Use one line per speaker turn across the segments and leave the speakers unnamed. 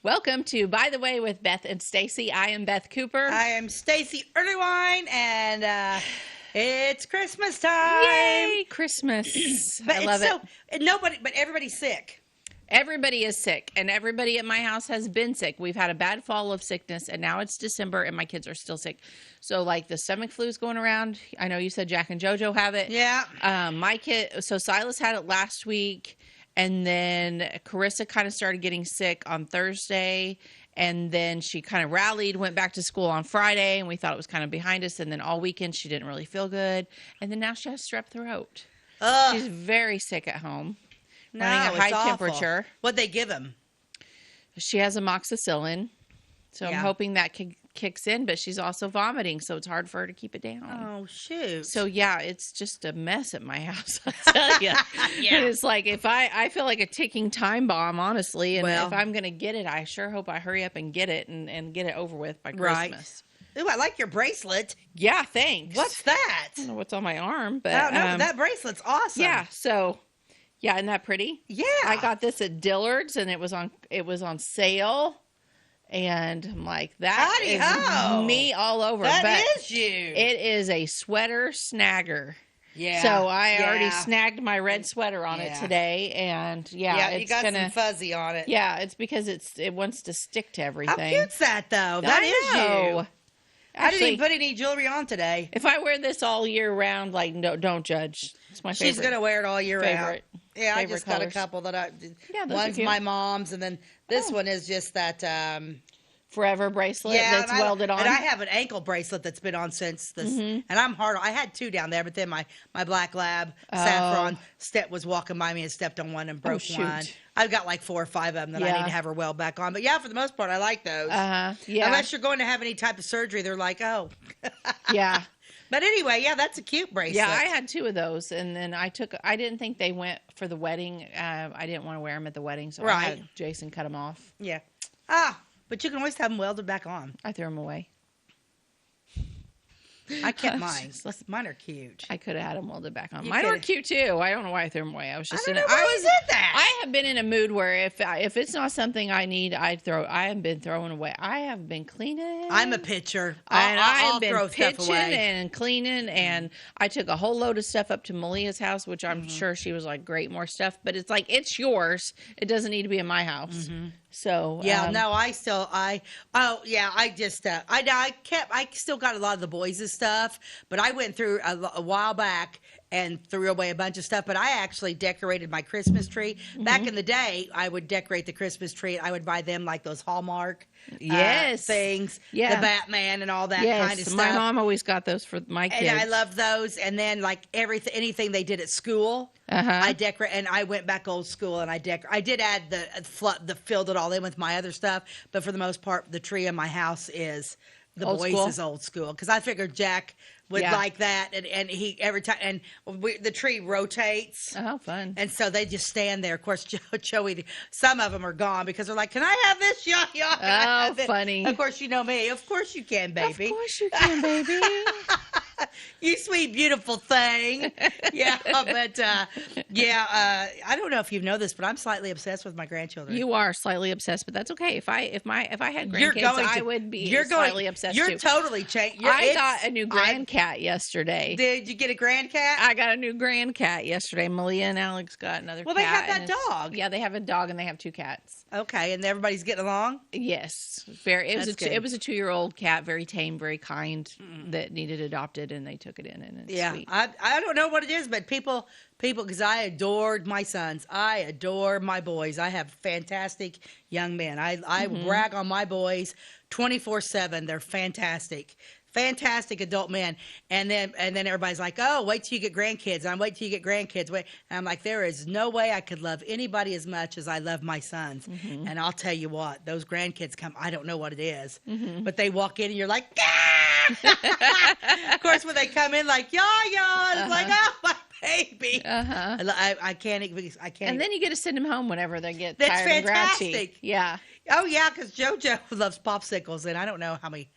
Welcome to By the Way with Beth and Stacey. I am Beth Cooper.
I am Stacey Earlywine, and it's Christmas time.
Yay, Christmas.
But
I love it.
But everybody's sick.
Everybody is sick, and everybody at my house has been sick. We've had a bad fall of sickness, and now it's December, and my kids are still sick. So, like, the stomach flu is going around. I know you said Jack and JoJo have it.
Yeah.
My kid, so Silas had it last week, and then Carissa kind of started getting sick on Thursday, and then she kind of rallied, went back to school on Friday, and we thought it was kind of behind us, and then all weekend she didn't really feel good, and then now she has strep throat.
Ugh.
She's very sick at home.
No,
running a
it's
high
awful.
temperature.
What'd they give him?
She has amoxicillin, so I'm
Yeah.
hoping that kicks in, but she's also vomiting, so it's hard for her to keep it down.
Oh, shoot.
So, yeah, it's just a mess at my house, I tell you.
Yeah.
And it's like, I feel like a ticking time bomb, honestly, and
Well-
if I'm going to get it, I sure hope I hurry up and get it and get it over with by
Right.
Christmas.
Ooh, I like your bracelet.
Yeah, thanks.
What's that?
I don't know what's on my arm, but
I don't know, but that bracelet's awesome.
yeah, so... Yeah, isn't that pretty?
Yeah.
I got this at Dillard's, and it was on sale, and I'm like, that
Howdy
is
ho.
me all over.
That
but
is you.
it is a sweater snagger.
Yeah.
So I already
Yeah.
snagged my red sweater on it
Yeah.
today, and
Yeah,
it's
you got
gonna.
some fuzzy on it.
Yeah, it's because it wants to stick to
How
everything.
cute's that, though? That
I
is
know.
you. I didn't
Actually,
even put any jewelry on today.
if I wear this all year round, like, no, don't judge. It's my favorite.
She's going to wear it all year round.
favorite.
Yeah, I
favorite
just got a
colors.
couple that
Yeah, those are
one's
cute.
my mom's, and then this
Oh.
one is just that.
Forever bracelet that's
and
welded on.
And I have an ankle bracelet that's been on since this, and I'm hard. I had two down there, but then my black lab saffron was walking by me and stepped on one and broke
shoot.
one. I've got like 4 or 5 of them that I
Yeah.
need to have her weld back on. But yeah, for the most part, I like those.
Yeah.
Unless you're going to have any type of surgery, they're like, oh.
Yeah.
But anyway, yeah, that's a cute bracelet.
Yeah, I had 2 of those, and then I didn't think they went for the wedding. I didn't want to wear them at the wedding, so I
Right.
had Jason cut them off.
Yeah. But you can always have them welded back on.
I threw them away.
I kept mine. Mine are cute.
I could have had them welded back on.
You
Mine were
could've.
cute too. I don't know why I threw them away. I was just
I
in
don't
it.
know why you did that.
I have been in a mood where if it's not something I need, I have been throwing away. I have been cleaning.
I'm a pitcher.
And
I'll
have been
throw stuff
pitching
away.
and cleaning, and I took a whole load of stuff up to Malia's house, which I'm sure she was like, "Great, more stuff." But it's like, it's yours. It doesn't need to be in my house. So
Yeah, no, I still I still got a lot of the boys' stuff, but I went through a while back and threw away a bunch of stuff. But I actually decorated my Christmas tree. Back in the day, I would decorate the Christmas tree. I would buy them like those Hallmark
Yes.
things,
Yeah.
the Batman and all that
yes,
kind of stuff.
my mom always got those for my kids.
And I love those. And then like anything they did at school, I decorate. And I went back old school and I did add the filled it all in with my other stuff. But for the most part, the tree in my house is the
Old
boys
school?
is old school because I figured Jack would
Yeah.
like that, and he every time the tree rotates.
Oh, fun.
And so they just stand there. Of course, Joey, some of them are gone because they're like, "Can I have this? Yeah, yeah." can I have it?"
funny.
Of course, you know me. Of course you can, baby.
Of course you can, baby.
You sweet, beautiful thing. Yeah, but I don't know if you know this, but I'm slightly obsessed with my grandchildren.
You are slightly obsessed, but that's okay. If I had
You're
grandkids,
going
I
to-
would be
you're
slightly obsessed
You're
too.
totally changed.
I got a new grand cat yesterday.
Did you get a grand cat?
I got a new grand cat yesterday. Malia and Alex got another
Well,
cat.
they have that
and it's-
dog.
Yeah, they have a dog and they have 2 cats.
Okay, and everybody's getting along?
Yes, it was
That's good.
it was a 2-year-old cat, very tame, very kind, that needed adopted, and they took it in, and it's
Yeah,
sweet.
I don't know what it is, but people, because I adored my sons. I adore my boys. I have fantastic young men. I brag on my boys 24/7. They're fantastic. Fantastic adult men. And then everybody's like, "Oh, wait till you get grandkids." And wait till you get grandkids. Wait. And I'm like, there is no way I could love anybody as much as I love my sons. And I'll tell you what, those grandkids come, I don't know what it is, but they walk in and you're like, "Ah!" Of course, when they come in like, it's like, "Oh, my baby." I can't even.
And then you get to send them home whenever they get
That's
tired and grouchy.
fantastic.
Yeah.
Oh yeah, because JoJo loves popsicles, and I don't know how many.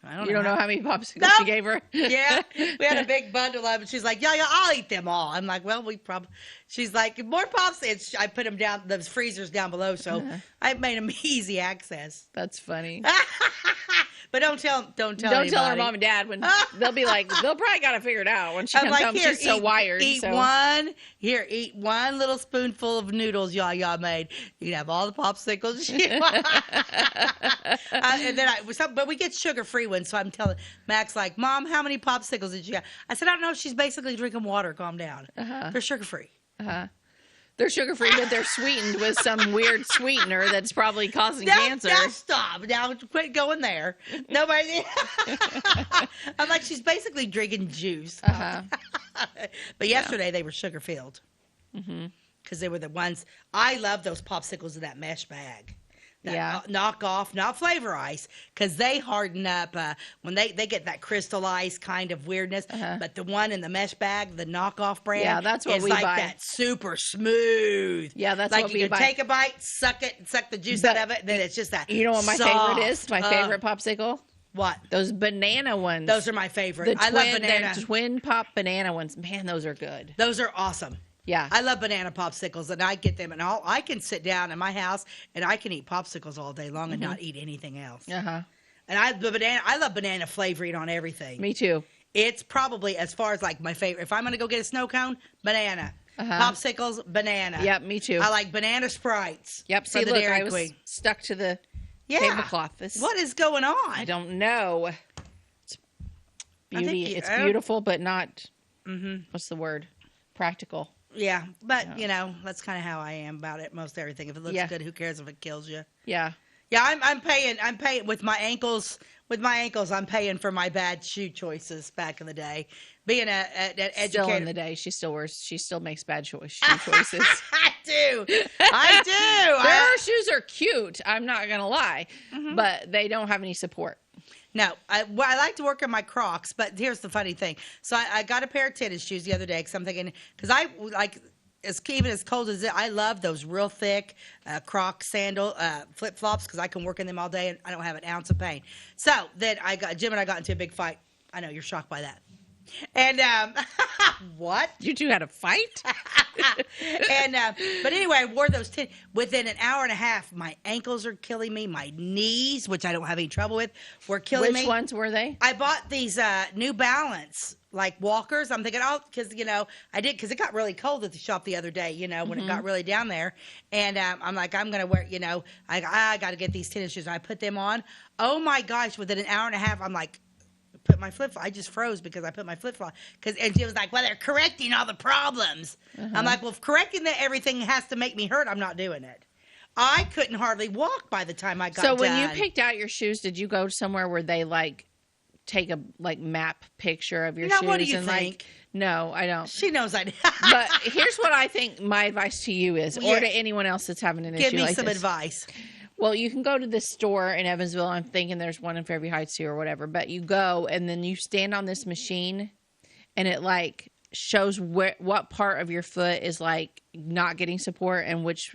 I don't
You don't know how many popsicles
No.
she gave her?
Yeah, we had a big bundle of them. She's like, yeah, I'll eat them all. I'm like, well, we probably. She's like, more pops. I put them down, the freezers down below, so I made them easy access.
That's funny.
But don't tell
Don't tell her mom and dad when they'll be like, they'll probably got to figure it out when she comes home. She's so wired.
Eat one little spoonful of noodles y'all made. You can have all the popsicles. And then but we get sugar-free ones, so I'm telling Max, like, Mom, how many popsicles did you get? I said, I don't know. She's basically drinking water. Calm down. They're sugar-free.
They're sugar-free, but they're sweetened with some weird sweetener that's probably causing cancer.
Now stop. Now quit going there. Nobody. I'm like, she's basically drinking juice. But yesterday they were sugar-filled. Because they were the ones. I love those popsicles in that mesh bag. Knockoff, not flavor ice, because they harden up when they get that crystal ice kind of weirdness. But the one in the mesh bag, the knockoff brand,
that's what
is
we
like
buy.
that super smooth.
Yeah, that's
like
what we buy.
you can take a bite, suck the juice out of it, and then it's just that.
You know what my favorite is? My favorite popsicle?
What?
Those banana ones.
Those are my favorite. I love banana.
The twin pop banana ones. Man, those are good.
Those are awesome.
Yeah.
I love banana popsicles, and I get them, and I can sit down in my house, and I can eat popsicles all day long and not eat anything else. And I love banana flavoring on everything.
Me too.
It's probably, as far as like my favorite, if I'm going to go get a snow cone, banana. Popsicles, banana.
Yep, me too.
I like banana Sprites.
Yep, see, look, I was stuck to the tablecloth.
What is going on?
I don't know. It's beauty. It's beautiful, but not, what's the word? Practical.
Yeah, but that's kind of how I am about it. Most everything. If it looks good, who cares if it kills you?
Yeah.
Yeah, I'm paying with my ankles. With my ankles, I'm paying for my bad shoe choices back in the day. Being an educator.
Still in the day, she still makes bad shoe choices.
I do. Her
shoes are cute. I'm not gonna lie, but they don't have any support.
No, I like to work on my Crocs, but here's the funny thing. So I got a pair of tennis shoes the other day because I'm thinking, because I like, even as cold as it, I love those real thick Croc sandal flip-flops because I can work in them all day and I don't have an ounce of pain. So then Jim and I got into a big fight. I know, you're shocked by that. And what?
You two had a fight?
And but anyway, I wore those within an hour and a half. My ankles are killing me. My knees, which I don't have any trouble with, were killing me.
Which ones were they?
I bought these New Balance like walkers. I'm thinking, because I did, because it got really cold at the shop the other day. When it got really down there, and I'm like, I'm gonna wear. I got to get these tennis shoes. And I put them on. Oh my gosh! Within an hour and a half, I'm like, put my flip flop. I just froze because I put my flip flop. And she was like, well, they're correcting all the problems. I'm like, well, if correcting everything has to make me hurt, I'm not doing it. I couldn't hardly walk by the time I got done.
So when you picked out your shoes, did you go somewhere where they take a map picture of your shoes?
What do you think?
No, I don't.
She knows I do.
But here's what I think my advice to you is, or to anyone else that's having an issue like this.
Give me some advice.
Well, you can go to this store in Evansville. I'm thinking there's one in Fairview Heights too or whatever. But you go and then you stand on this machine and it shows what part of your foot is not getting support and which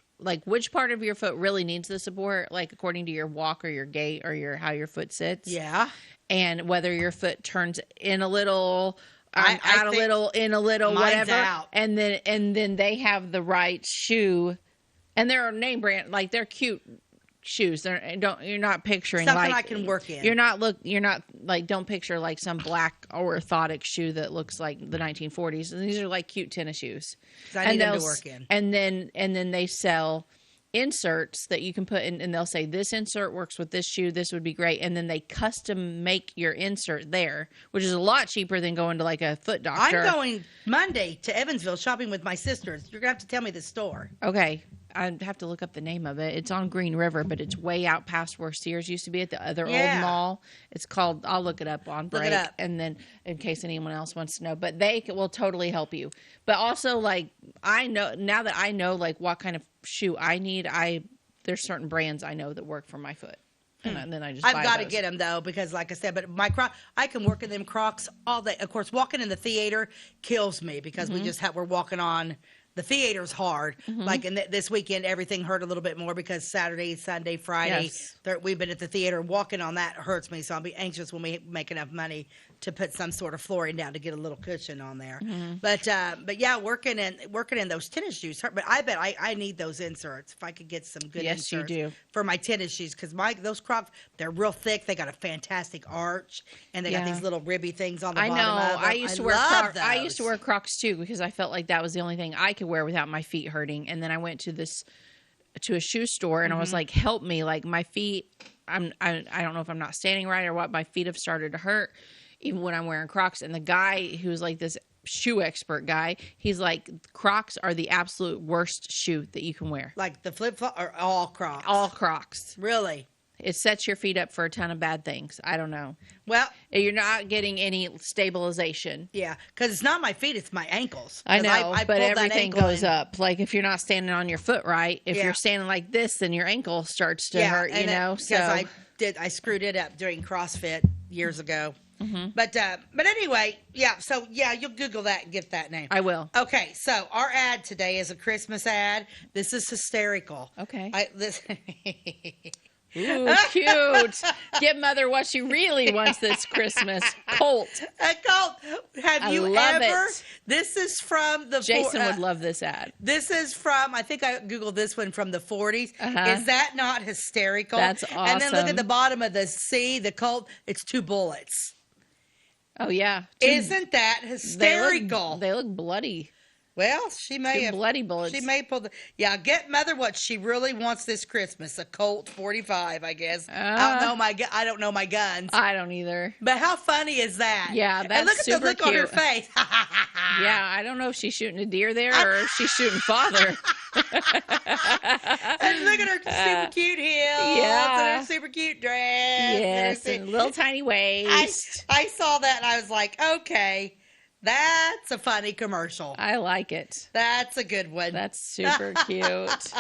part of your foot really needs the support, according to your walk or your gait or how your foot sits.
Yeah.
And whether your foot turns in a little, out a little, in a little, whatever.
Out.
And then they have the right shoe. And they're a name brand, they're cute shoes. You're not picturing
something I can work in.
Don't picture some black orthotic shoe that looks like the 1940s. And these are cute tennis shoes.
I need them to work in.
And then they sell inserts that you can put in, and they'll say this insert works with this shoe. This would be great. And then they custom make your insert there, which is a lot cheaper than going to a foot doctor.
I'm going Monday to Evansville shopping with my sisters. You're gonna have to tell me the store.
Okay. I'd have to look up the name of it. It's on Green River, but it's way out past where Sears used to be at the other old mall. It's called, I'll look it up on break.
Look it up.
And then in case anyone else wants to know. But they will totally help you. But also, I know, now that I know, what kind of shoe I need, there's certain brands I know that work for my foot. And then I just
I've got to get them, though, because like I said, but I can work in them Crocs all day. Of course, walking in the theater kills me because we're walking on the theater's hard. Like this weekend, everything hurt a little bit more because Saturday, Sunday, Friday,
Yes.
we've been at the theater. Walking on that hurts me, so I'll be anxious when we make enough money to put some sort of flooring down to get a little cushion on there. But yeah, working in those tennis shoes hurt. But I bet I need those inserts if I could get some good
Yes, you
inserts
do.
for my tennis shoes, because those Crocs, they're real thick. They got a fantastic arch, and they got these little ribby things on the
I
bottom
know.
of them.
I used to wear
love
Crocs. I used to
those.
wear Crocs too because I felt like that was the only thing I could wear without my feet hurting. And then I went to a shoe store and I was like, "Help me! Like my feet, I don't know if I'm not standing right or what. My feet have started to hurt, even when I'm wearing Crocs." And the guy who's like this shoe expert guy, he's like, "Crocs are the absolute worst shoe that you can wear.
Like the flip flop or all Crocs?
All Crocs.
Really?
It sets your feet up for a ton of bad things. I don't know.
Well,
You're not getting any stabilization."
yeah, because it's not my feet; it's my ankles.
I
'Cause
know,
I
but
pulled that
everything
ankle
goes
in.
up. Like if you're not standing on your foot right, if
Yeah.
you're standing like this, then your ankle starts to hurt, you
and
know?
because
So
I screwed it up during CrossFit years ago.
Mm-hmm.
But anyway, yeah. So yeah, you'll Google that and get that name.
I will.
Okay, so our ad today is a Christmas ad. This is hysterical.
Okay.
This.
Ooh, cute. Get mother what she really wants this Christmas. Colt.
Colt, have
I
you
love
ever?
it.
This is from the.
Jason would love this ad.
This is from. I think I googled this one from the 40s.
Uh-huh.
Is that not hysterical?
That's
And then look
awesome.
at the bottom of the C, the Colt. It's 2 bullets.
Oh yeah.
Isn't that hysterical?
They look bloody.
Well, she may
Two
have.
bloody bullets.
She may pull the. Yeah, get mother what she really wants this Christmas. A Colt 45, I guess. I don't know my guns.
I don't either.
But how funny is that?
Yeah,
And
that's
look at the
super
look on her
cute.
face.
Yeah, I don't know if she's shooting a deer there or if she's shooting father.
And look at her super cute heels.
Yeah.
And her super cute dress.
Yes, and little tiny waist.
I saw that and I was like, okay, that's a funny commercial.
I like it.
That's a good one.
That's super cute.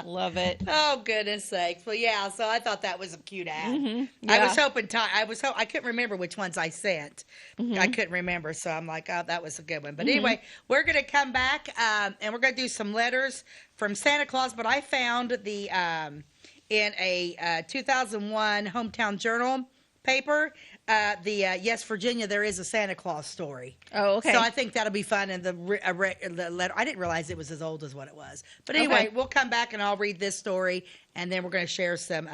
Love it.
Oh, goodness sakes. Well, yeah, so I thought that was a cute ad.
Mm-hmm.
I
Yeah.
was hoping, I couldn't remember which ones I sent. I couldn't remember, so I'm like, oh, that was a good one. But anyway, we're going to come back, and we're going to do some letters from Santa Claus, but I found the, in a 2001 Hometown Journal paper, Yes, Virginia, there is a Santa Claus story.
Oh, okay.
So I think that'll be fun. And the letter, I didn't realize it was as old as what it was. But anyway,
Okay.
we'll come back and I'll read this story, and then we're going to share some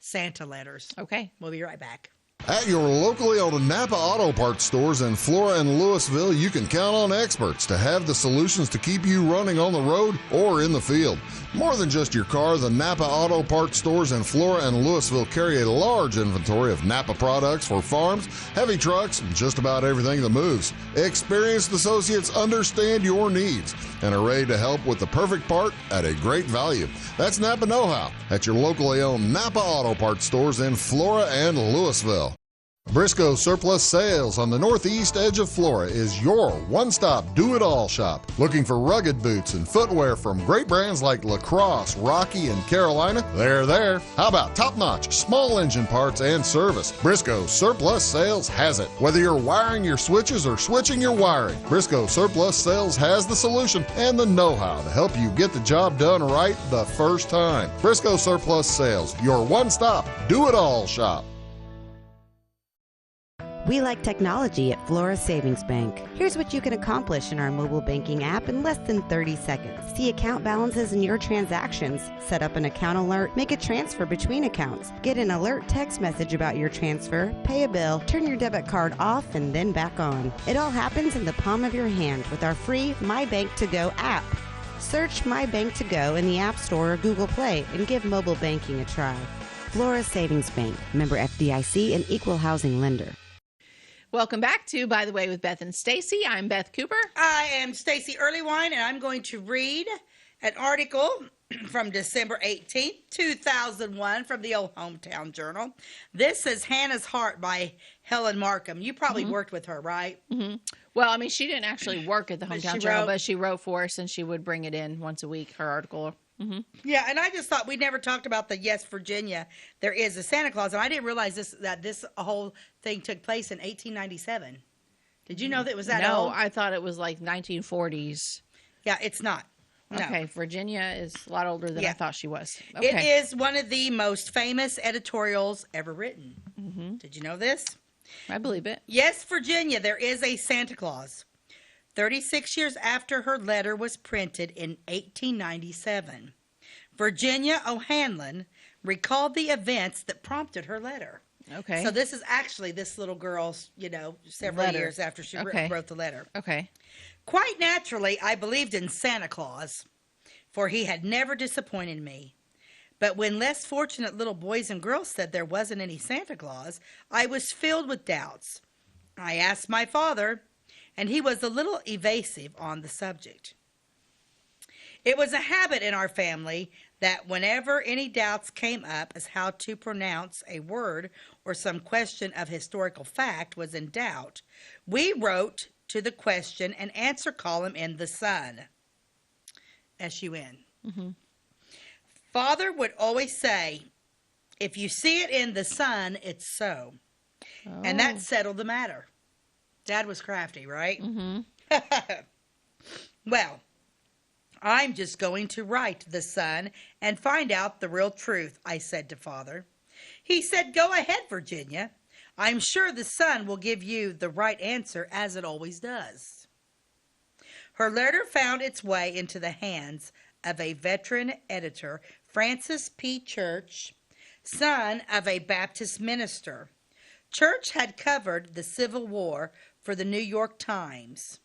Santa letters.
Okay.
We'll be right back.
At your locally owned Napa Auto Parts stores in Flora and Louisville, you can count on experts to have the solutions to keep you running on the road or in the field. More than just your car, the Napa Auto Parts stores in Flora and Louisville carry a large inventory of Napa products for farms, heavy trucks, and just about everything that moves. Experienced associates understand your needs and are ready to help with the perfect part at a great value. That's Napa Know-How at your locally owned Napa Auto Parts stores in Flora and Louisville. Briscoe Surplus Sales on the northeast edge of Flora is your one-stop do-it-all shop. Looking for rugged boots and footwear from great brands like Lacrosse, Rocky, and Carolina? They're there. How about top-notch small engine parts and service? Briscoe Surplus Sales has it. Whether you're wiring your switches or switching your wiring, Briscoe Surplus Sales has the solution and the know-how to help you get the job done right the first time. Briscoe Surplus Sales, your one-stop do-it-all shop.
We like technology at Flora Savings Bank. Here's what you can accomplish in our mobile banking app in less than 30 seconds. See account balances in your transactions, set up an account alert, make a transfer between accounts, get an alert text message about your transfer, pay a bill, turn your debit card off and then back on. It all happens in the palm of your hand with our free My Bank to Go app. Search My Bank to Go in the App Store or Google Play and give mobile banking a try. Flora Savings Bank, member FDIC and equal housing lender.
Welcome back to By the Way with Beth and Stacey. I'm Beth Cooper.
I am Stacey Earlywine, and I'm going to read an article from December 18th, 2001, from the old Hometown Journal. This is Hannah's Heart by Helen Markham. You probably worked with her, right?
Mm-hmm. Well, I mean, she didn't actually work at the
But
Hometown
she
Journal,
wrote-
but she wrote for us, and she would bring it in once a week, her article. Mm-hmm.
Yeah, and I just thought we never talked about the Yes, Virginia, there is a Santa Claus, and I didn't realize that this whole thing took place in 1897. Did you know that it was that
No,
old?
I thought it was like 1940s.
Yeah, it's not. No.
Okay, Virginia is a lot older than I
Yeah.
thought she was.
It
Okay.
is one of the most famous editorials ever written.
Mm-hmm.
Did you know this?
I believe it.
Yes, Virginia, there is a Santa Claus. 36 years after her letter was printed in 1897, Virginia O'Hanlon recalled the events that prompted her letter.
Okay.
So this is actually this little girl's, several
Letter.
years after she
Okay.
wrote the letter.
Okay.
Quite naturally, I believed in Santa Claus, for he had never disappointed me. But when less fortunate little boys and girls said there wasn't any Santa Claus, I was filled with doubts. I asked my father, and he was a little evasive on the subject. It was a habit in our family that whenever any doubts came up as how to pronounce a word or some question of historical fact was in doubt, we wrote to the question and answer column in the Sun. S-U-N.
Mm-hmm.
Father would always say, if you see it in the Sun, it's so.
Oh.
And that settled the matter. Dad was crafty, right?
Mm-hmm.
Well, I'm just going to write the Sun and find out the real truth, I said to Father. He said, go ahead, Virginia. I'm sure the Sun will give you the right answer, as it always does. Her letter found its way into the hands of a veteran editor, Francis P. Church, son of a Baptist minister. Church had covered the Civil War for the New York Times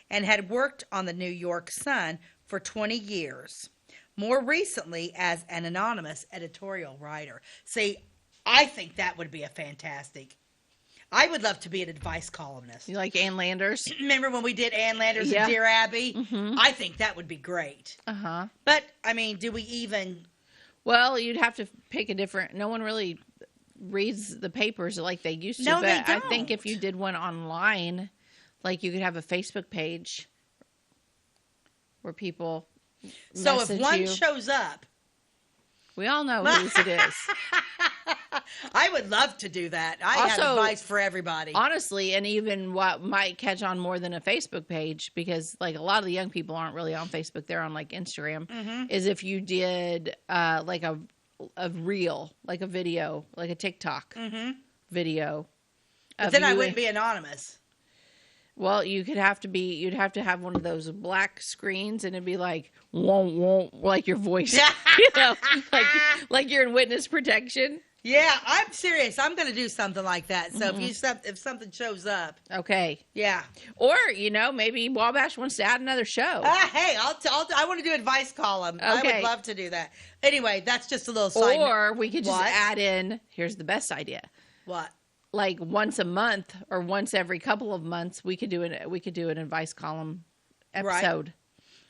and had worked on the New York Sun for 20 years, more recently as an anonymous editorial writer. See, I think that would be a fantastic. I would love to be an advice columnist.
You like Ann Landers?
Remember when we did Ann Landers
Yeah.
and Dear Abby?
Mm-hmm.
I think that would be great.
Uh-huh.
But, I mean, do we even...
Well, you'd have to pick a different... No one really reads the papers like they used to.
No,
but
they
I think if
don't.
you did one online, like you could have a Facebook page where people
So if
message
one
you.
shows up...
We all know whose it is.
I would love to do that. I have
Also,
advice for everybody.
Honestly, and even what might catch on more than a Facebook page, because like a lot of the young people aren't really on Facebook, they're on like Instagram, is if you did like a reel, like a video, like a TikTok video.
But
of
then I
you-
wouldn't be anonymous.
Well, you'd have to have one of those black screens, and it'd be like, won't, like your voice, like you're in witness protection.
Yeah, I'm serious. I'm going to do something like that. So if something shows up,
Okay.
yeah.
Or, maybe Wabash wants to add another show.
Hey, I want to do advice column. I
Okay.
would love to do that. Anyway, that's just a little side note.
Or we could just
What?
add in, here's the best idea.
What?
Like once a month or once every couple of months, we could do an advice column episode.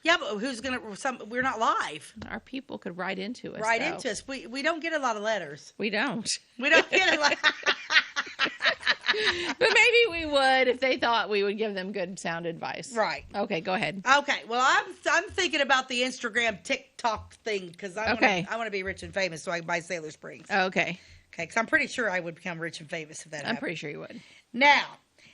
Yeah, but who's going to, we're not live.
Our people could write into us.
Write
though.
into us. We don't get a lot of letters.
We don't.
We don't get a lot.
But maybe we would if they thought we would give them good sound advice.
Right.
Okay, go ahead.
Okay. Well, I'm thinking about the Instagram TikTok thing because I want to be rich and famous so I can buy Sailor Springs.
Okay.
Okay, because I'm pretty sure I would become rich and famous if that
I'm
happened.
pretty sure you would.
Now,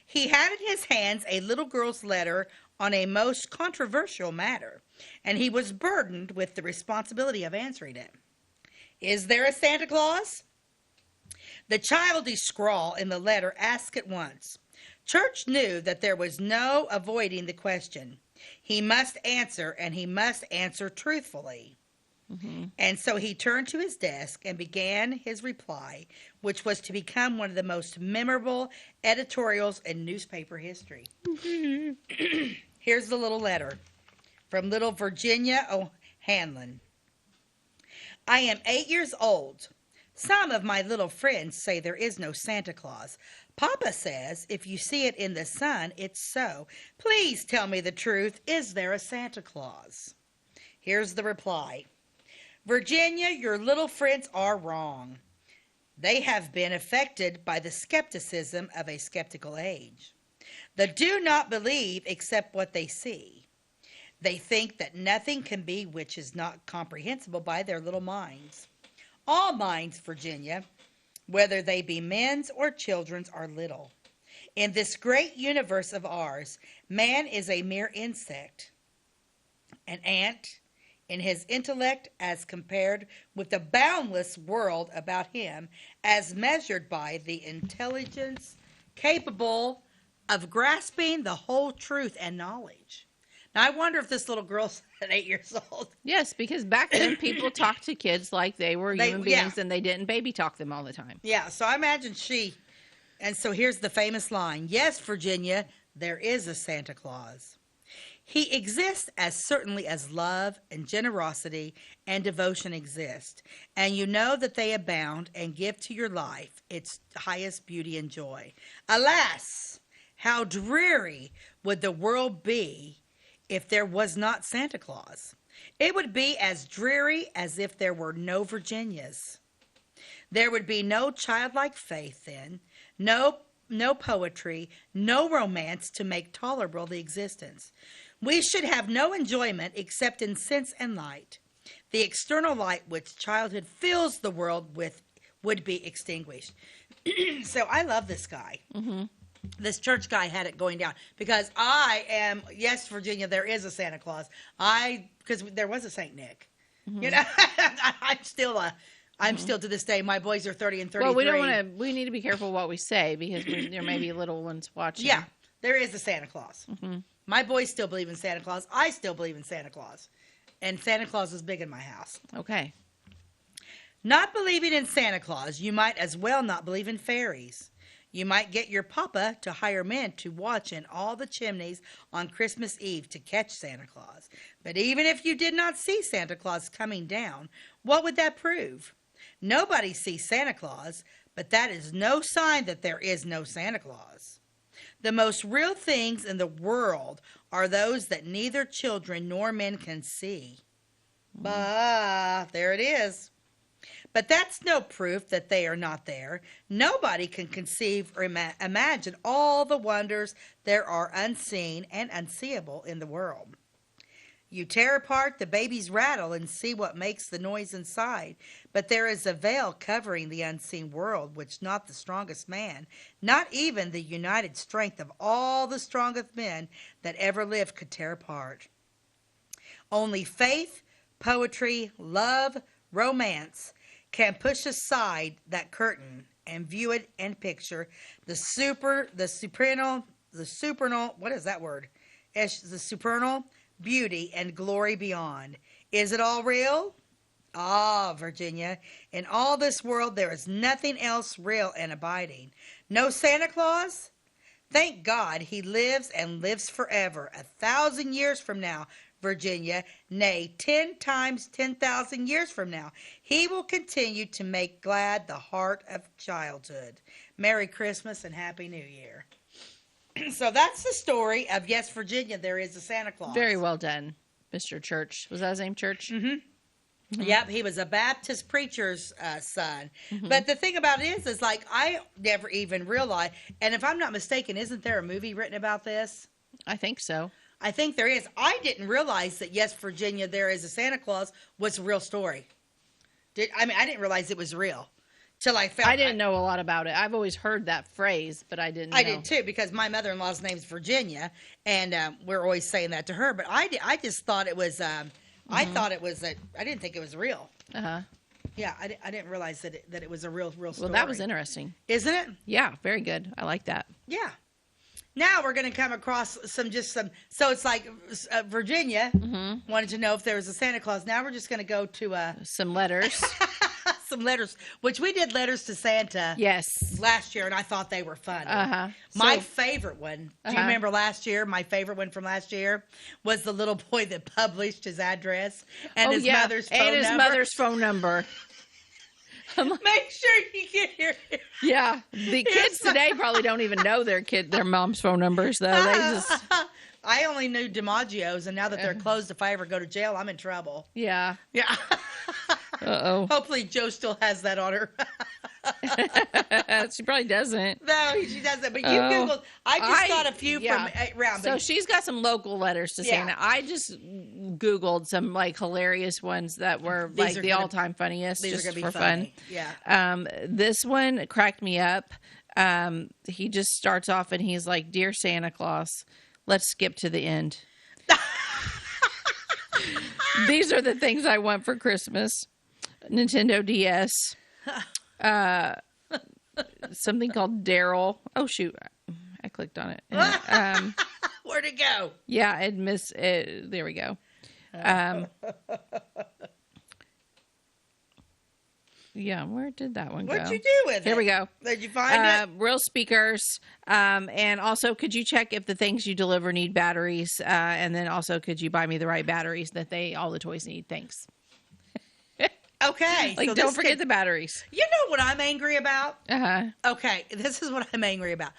he had in his hands a little girl's letter on a most controversial matter, and he was burdened with the responsibility of answering it. Is there a Santa Claus? The childish scrawl in the letter asked at once. Church knew that there was no avoiding the question. He must answer, and he must answer truthfully. And so he turned to his desk and began his reply, which was to become one of the most memorable editorials in newspaper history. Here's the little letter from little Virginia O'Hanlon. I am 8 years old. Some of my little friends say there is no Santa Claus. Papa says if you see it in the sun, it's so. Please tell me the truth. Is there a Santa Claus? Here's the reply. Virginia, your little friends are wrong. They have been affected by the skepticism of a skeptical age. They do not believe except what they see. They think that nothing can be which is not comprehensible by their little minds. All minds, Virginia, whether they be men's or children's, are little. In this great universe of ours, man is a mere insect. an ant in his intellect as compared with the boundless world about him as measured by the intelligence capable of grasping the whole truth and knowledge. Now, I wonder if this little girl's at 8 years old.
Yes, because back then people talked to kids like they were human beings and they didn't baby talk them all the time.
Yeah, so I imagine and so here's the famous line. Yes, Virginia, there is a Santa Claus. He exists as certainly as love and generosity and devotion exist, and you know that they abound and give to your life its highest beauty and joy. Alas, how dreary would the world be if there was not Santa Claus? It would be as dreary as if there were no Virginias. There would be no childlike faith then, no poetry, no romance to make tolerable the existence. We should have no enjoyment except in sense and light. The external light which childhood fills the world with would be extinguished. So I love this guy. Mm-hmm. This church guy had it going down because yes, Virginia, there is a Santa Claus. Because there was a Saint Nick. Mm-hmm. You know, I'm still to this day. My boys are 30 and 33.
Well, we need to be careful what we say because there may be little ones watching.
Yeah, there is a Santa Claus. Mm-hmm. My boys still believe in Santa Claus. I still believe in Santa Claus. And Santa Claus is big in my house.
Okay.
Not believing in Santa Claus, you might as well not believe in fairies. You might get your papa to hire men to watch in all the chimneys on Christmas Eve to catch Santa Claus. But even if you did not see Santa Claus coming down, what would that prove? Nobody sees Santa Claus, but that is no sign that there is no Santa Claus. The most real things in the world are those that neither children nor men can see. There it is. But that's no proof that they are not there. Nobody can conceive or imagine all the wonders there are unseen and unseeable in the world. You tear apart the baby's rattle and see what makes the noise inside. But there is a veil covering the unseen world, which not the strongest man, not even the united strength of all the strongest men that ever lived, could tear apart. Only faith, poetry, love, romance can push aside that curtain and view it and picture the supernal, what is that word? The supernal beauty and glory beyond. Is it all real? Virginia, in all this world there is nothing else real and abiding. No Santa Claus? Thank God he lives and lives forever. 1,000 years from now, Virginia, nay, 10 times 10,000 years from now, he will continue to make glad the heart of childhood. Merry Christmas and Happy New Year. So that's the story of Yes, Virginia, there is a Santa Claus.
Very well done, Mr. Church. Was that his name, Church?
Mm-hmm. Mm-hmm. Yep, he was a Baptist preacher's son. Mm-hmm. But the thing about it is like I never even realized, and if I'm not mistaken, isn't there a movie written about this?
I think so.
I think there is. I didn't realize that Yes, Virginia, there is a Santa Claus was a real story. I didn't realize it was real. Till I
didn't know a lot about it. I've always heard that phrase, but I didn't know.
I did too, because my mother-in-law's name's Virginia, and we're always saying that to her. But I just thought it was, I didn't think it was real.
Uh-huh.
Yeah, I didn't realize that it was a real story.
Well, that was interesting.
Isn't it?
Yeah, very good. I like that.
Yeah. Now we're going to come across so it's like Virginia wanted to know if there was a Santa Claus. Now we're just going to go to
some letters.
Some letters, which we did letters to Santa last year, and I thought they were fun. My favorite one, do you remember last year? My favorite one from last year was the little boy that published his address and his mother's phone number. Make sure you get here.
Yeah, the kids today probably don't even know their mom's phone numbers, though. They just.
I only knew DiMaggio's, and now that they're closed, if I ever go to jail, I'm in trouble.
Yeah.
Yeah.
Uh-oh.
Hopefully Joe still has that on her.
She probably doesn't.
No, she doesn't. But you Googled. I just got a few from around.
So she's got some local letters to Santa. I just Googled some like hilarious ones that were the all-time funniest.
These
just
are gonna be
for
funny.
fun.
Yeah.
This one cracked me up. He just starts off and he's like, "Dear Santa Claus, let's skip to the end." These are the things I want for Christmas. Nintendo DS. Something called Daryl. Oh, shoot. I clicked on it.
Where'd it go?
Yeah, it missed it. There we go. Yeah, where did that one go?
What'd you do with it?
Here we go.
Did you find it?
Real speakers. And also, could you check if the things you deliver need batteries? And then also, could you buy me the right batteries that all the toys need? Thanks.
Okay.
Like,
so
don't forget the batteries.
You know what I'm angry about?
Uh-huh.
Okay, this is what I'm angry about.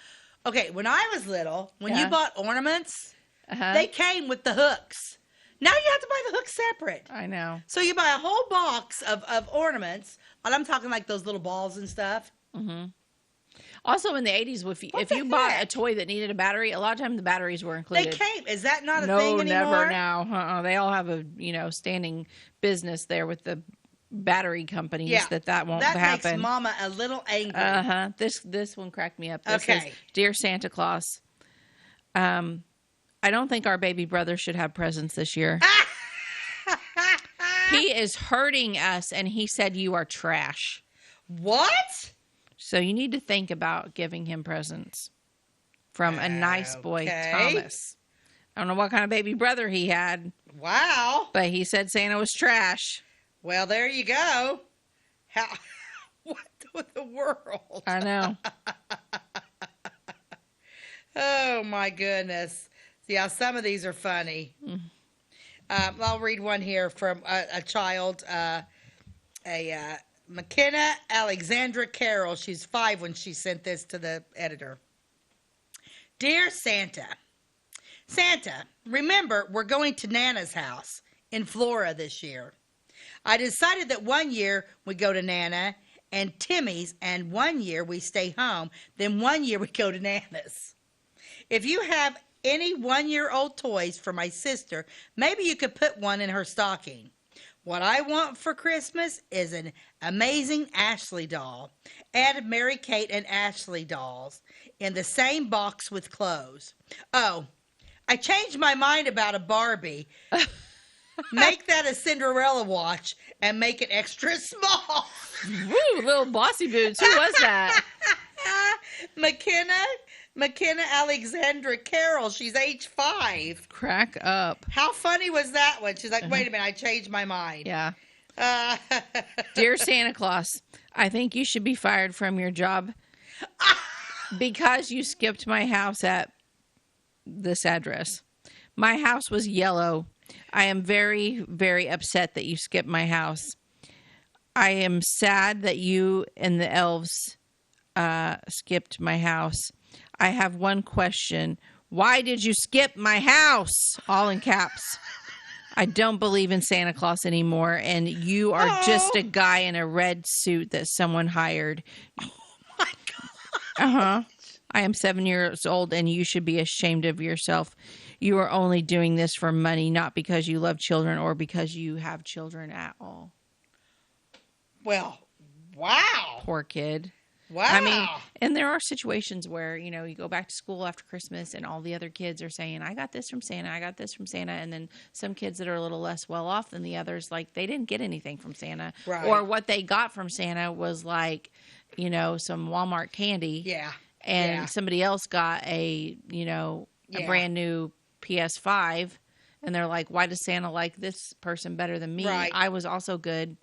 Okay, when I was little, when you bought ornaments, they came with the hooks. Now you have to buy the hooks separate.
I know.
So you buy a whole box of ornaments, and I'm talking like those little balls and stuff.
Mm-hmm. Also, in the 80s, if you bought a toy that needed a battery, a lot of times the batteries were included.
They came. Is that not a thing anymore?
No, never now. They all have a standing business there with the battery companies that won't happen.
That makes Mama a little angry.
This one cracked me up. This
Okay.
says, Dear Santa Claus, I don't think our baby brother should have presents this year. He is hurting us, and he said you are trash.
What?
So you need to think about giving him presents from a nice boy, Thomas. I don't know what kind of baby brother he had.
Wow.
But he said Santa was trash.
Well, there you go. What the world?
I know.
Oh, my goodness. Yeah, some of these are funny. I'll read one here from a child, McKenna Alexandra Carroll. She's 5 when she sent this to the editor. Dear Santa, remember, we're going to Nana's house in Florida this year. I decided that 1 year we go to Nana and Timmy's, and 1 year we stay home, then 1 year we go to Nana's. If you have any 1-year-old toys for my sister, maybe you could put one in her stocking. What I want for Christmas is an amazing Ashley doll. Add Mary Kate and Ashley dolls in the same box with clothes. Oh, I changed my mind about a Barbie. Make that a Cinderella watch and make it extra small.
Woo, little bossy boots. Who was that?
McKenna Alexandra Carroll. She's age 5.
Crack up.
How funny was that one? She's like, wait a minute, I changed my mind.
Yeah. Dear Santa Claus, I think you should be fired from your job because you skipped my house at this address. My house was yellow. I am very, very upset that you skipped my house. I am sad that you and the elves skipped my house. I have one question. Why did you skip my house? All in caps. I don't believe in Santa Claus anymore, and you are just a guy in a red suit that someone hired.
Oh, my God.
I am 7 years old, and you should be ashamed of yourself. You are only doing this for money, not because you love children or because you have children at all.
Well, wow.
Poor kid.
Wow.
I mean, and there are situations where, you go back to school after Christmas and all the other kids are saying, I got this from Santa, I got this from Santa. And then some kids that are a little less well off than the others, like they didn't get anything from Santa.
Right.
Or what they got from Santa was like, some Walmart candy.
Yeah.
And somebody else got a brand new PS5. And they're like, why does Santa like this person better than me?
Right.
I was also good.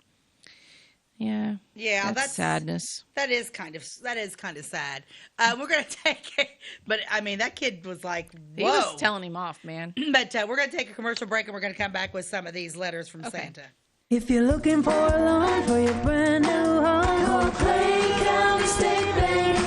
Yeah.
Yeah, that's
sadness.
That is kind of sad. We're gonna take it, but I mean that kid was like, whoa.
He was telling him off, man.
But we're gonna take a commercial break and we're gonna come back with some of these letters from Santa.
If you're looking for a loan for your brand new home, call Clay County State Bank.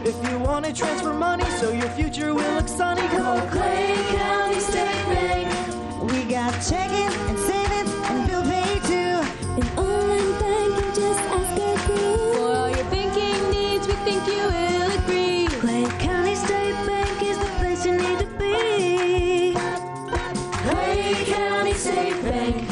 If you want to transfer money so your future will look sunny, call Clay County State Bank.
We got checking and savings and bill pay too.
An online banking, just ask our crew. For all your banking needs, we think you will agree.
Clay County State Bank is the place you need to be.
Clay County State Bank.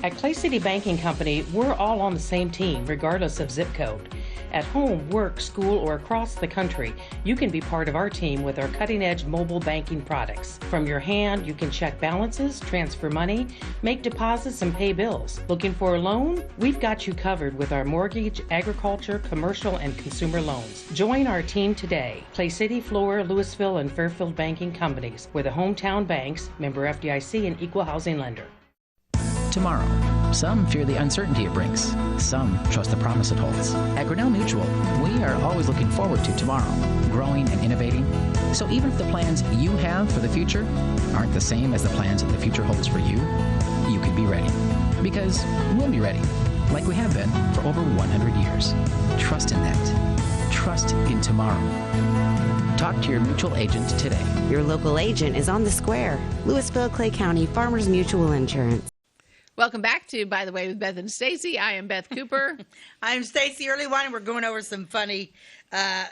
At Clay City Banking Company, we're all on the same team, regardless of zip code. At home, work, school, or across the country, you can be part of our team with our cutting-edge mobile banking products. From your hand, you can check balances, transfer money, make deposits, and pay bills. Looking for a loan? We've got you covered with our mortgage, agriculture, commercial, and consumer loans. Join our team today. Clay City, Flora, Louisville, and Fairfield banking companies. We're the hometown banks, member FDIC, and equal housing lender.
Tomorrow. Some fear the uncertainty it brings. Some trust the promise it holds. At Grinnell Mutual, we are always looking forward to tomorrow, growing and innovating. So even if the plans you have for the future aren't the same as the plans the future holds for you, you can be ready. Because we'll be ready, like we have been for over 100 years. Trust in that. Trust in tomorrow. Talk to your mutual agent today.
Your local agent is on the square. Louisville, Clay County Farmers Mutual Insurance.
Welcome back to By the Way with Beth and Stacey. I am Beth Cooper.
I'm Stacey Earlywine, and we're going over some funny and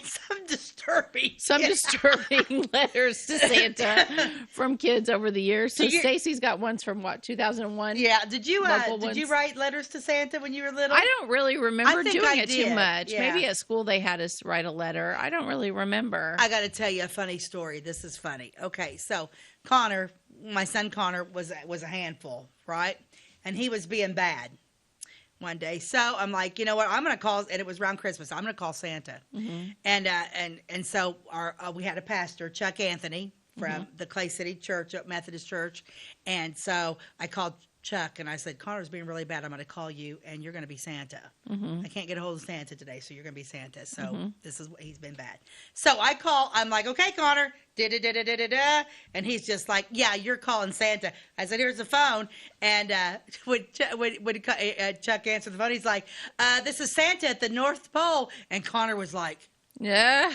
some disturbing.
Disturbing letters to Santa from kids over the years. So Stacey's got ones from what, 2001?
Yeah. Did you write letters to Santa when you were little?
I don't really remember doing it too much.
Yeah.
Maybe at school they had us write a letter. I don't really remember.
I got to tell you a funny story. This is funny. Okay, so Connor, my son Connor, was a handful, right? And he was being bad one day. So I'm like, you know what? I'm going to call, and it was around Christmas. I'm going to call Santa. Mm-hmm. And so we had a pastor, Chuck Anthony, from the Clay City Church, Methodist Church. And so I called Chuck, and I said, Connor's being really bad. I'm going to call you, and you're going to be Santa. Mm-hmm. I can't get a hold of Santa today, so you're going to be Santa. So this is what he's been bad. So I'm like, okay, Connor, da-da-da-da-da-da. And he's just like, yeah, you're calling Santa. I said, here's the phone. And when Chuck answered the phone, he's like, this is Santa at the North Pole. And Connor was like,
yeah.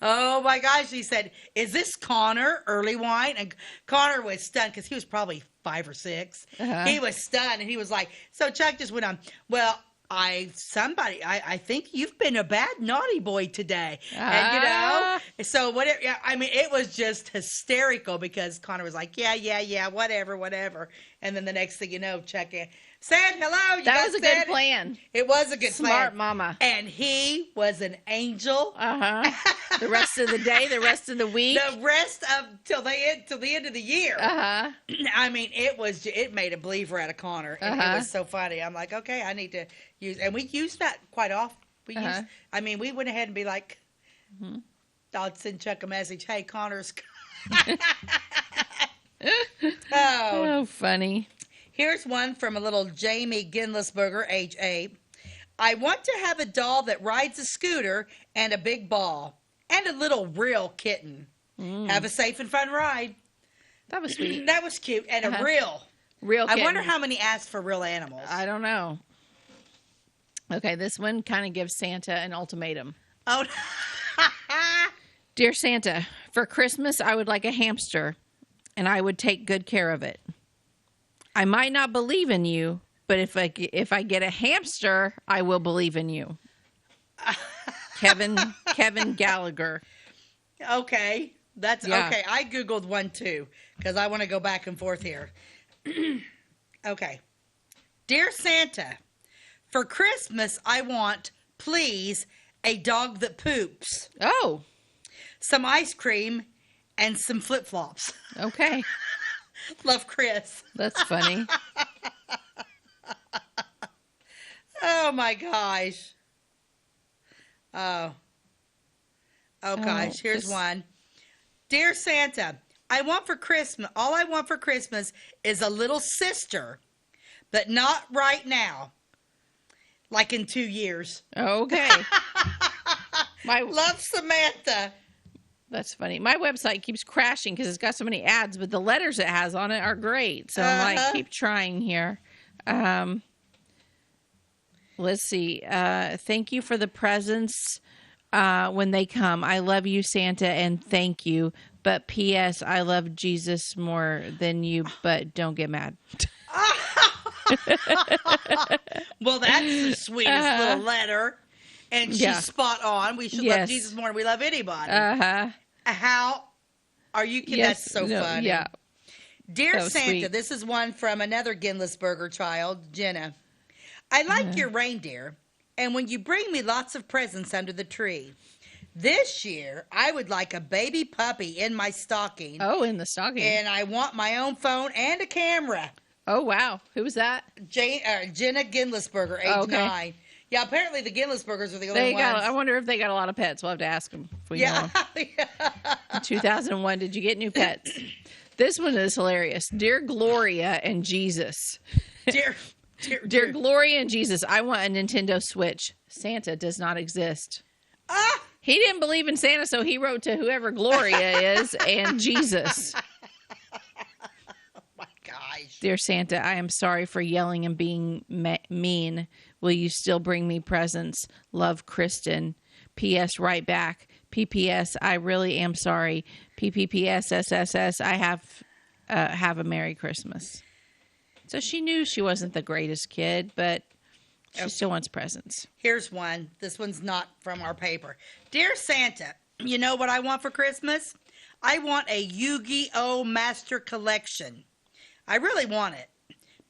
Oh my gosh, he said, is this Connor Earlywine? And Connor was stunned because he was probably 5 or 6. Uh-huh. He was stunned, and he was like, so Chuck just went on, well, I think you've been a bad naughty boy today. And so whatever, I mean, it was just hysterical because Connor was like, yeah, whatever. And then the next thing you know, Chuck said, hello.
That was a good plan.
It was a good plan.
Smart mama.
And he was an angel.
Uh-huh. The rest of the day, the rest of the week.
The rest of, till the end of the year. Uh-huh. I mean, it made a believer out of Connor. And it was so funny. I'm like, okay, I need to use, and we use that quite often. We went ahead and be like, I'll send Chuck a message, hey, Connor's.
Oh, funny.
Here's one from a little Jamie Ginlisberger, age 8. I want to have a doll that rides a scooter and a big ball and a little real kitten. Have a safe and fun ride.
That was sweet.
That was cute. And a real kitten. I wonder how many asked for real animals.
I don't know. Okay, this one kind of gives Santa an ultimatum.
Oh,
Dear Santa, for Christmas, I would like a hamster, and I would take good care of it. I might not believe in you, but if I get a hamster, I will believe in you. Kevin Gallagher.
Okay. Okay. I Googled one too, because I want to go back and forth here. Okay. Dear Santa, for Christmas, I want, please, a dog that poops.
Oh.
Some ice cream and some flip-flops.
Okay.
Love, Chris.
That's funny.
Oh, my gosh. Oh, gosh. Here's one. Dear Santa, all I want for Christmas is a little sister, but not right now. Like in 2 years.
Okay.
Love, Samantha.
That's funny. My website keeps crashing because it's got so many ads, but the letters it has on it are great. So I'm like, keep trying here. Let's see. Thank you for the presents when they come. I love you, Santa, and thank you. But P.S., I love Jesus more than you, but don't get mad.
Well, that's the sweetest little letter. And she's spot on. We should love Jesus more than we love anybody. How are you kidding?
Yes,
That's so funny.
Yeah.
Dear
so
Santa,
sweet.
This is one from another Ginlisberger child, Jenna. I like your reindeer And when you bring me lots of presents under the tree. This year, I would like a baby puppy in my stocking.
Oh, in the stocking.
And I want my own phone and a camera.
Oh, wow. Who was that?
Jenna Gindlisberger, age 9. Yeah, apparently the Gindlisbergers are the only ones.
I wonder if they got a lot of pets. We'll have to ask them. If we know them. In 2001, did you get new pets? This one is hilarious. Dear Gloria and Jesus. Dear Gloria and Jesus, I want a Nintendo Switch. Santa does not exist. He didn't believe in Santa, so he wrote to whoever Gloria is and Jesus.
Oh, my gosh.
Dear Santa, I am sorry for yelling and being mean. Will you still bring me presents? Love, Kristen. P.S. Right back. P.P.S. I really am sorry. P.P.P.S. S.S.S. I have a Merry Christmas. So she knew she wasn't the greatest kid, but she still wants presents.
Here's one. This one's not from our paper. Dear Santa, you know what I want for Christmas? I want a Yu-Gi-Oh! Master Collection. I really want it